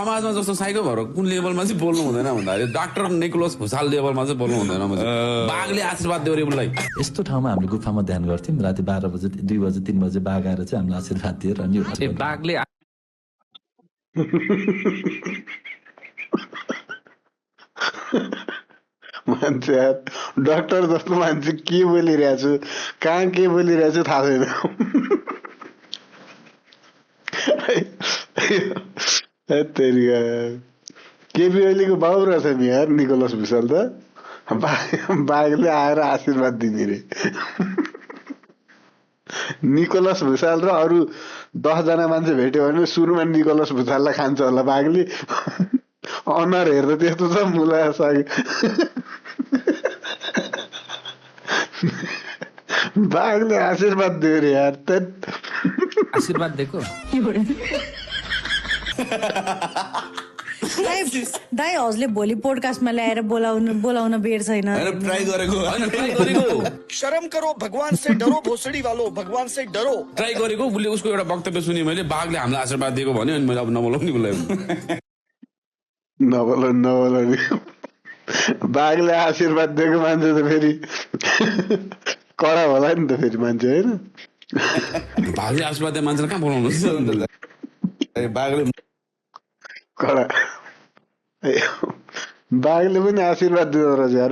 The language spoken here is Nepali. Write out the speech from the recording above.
समाजमा जस्तो साइको भएर कुन लेभलमा चाहिँ बोल्नु हुँदैन भन्दा डाक्टर निकोलस भुसाल लेभलमा चाहिँ बोल्नु हुँदैन। बाघले आशीर्वाद दियो रे उसलाई। यस्तो ठाउँमा हामीले गुफामा ध्यान गर्थ्यौँ, राति 12 बजे 2 बजे 3 बजे बाघ आएर चाहिँ हामीलाई आशीर्वाद दिएर अनि बाघले मान्छे डाक्टर जस्तो मान्छे के बोलिरहेको छु, कहाँ के बोलिरहेको छु थाहा छैन। केपी ओलीको बाउ रहेछ नि यार निकोलस भुसाल त। बाघले आएर आशीर्वाद दिने रे। निकोलस भुसाल र अरू 10 जना मान्छे भेट्यो भने सुरुमा निकोलस भुसाललाई खान्छ होला बाघले। अनुहार हेर्दा त्यस्तो छ मुला साग। बाघले आशीर्वाद दियो रे यार। आशीर्वाद दिएको दाइ हजुरले भोलि पोडकास्टमा ल्याएर बोलाउन बेर छैन। ट्राई गरेको शर्म करो, भगवान से डरो, भोसड़ी वालो भगवान से डरो। ट्राई गरेको उसले उसको एउटा वक्तव्य सुने मैले, बाघले हामीलाई आशीर्वाद दिएको भन्यो अनि मैले अब नबोलाउँ नि उसलाई। नबोला नि। बाघले आशीर्वाद दिएको मान्छे त फेरि कडा होला नि त फेरि मान्छे होइन। बाघले आशीर्वाद दिए मान्छेलाई कहाँ बोलाउनु बाघले कडा। बाघले पनि आशीर्वाद दिँदो रहेछ यार।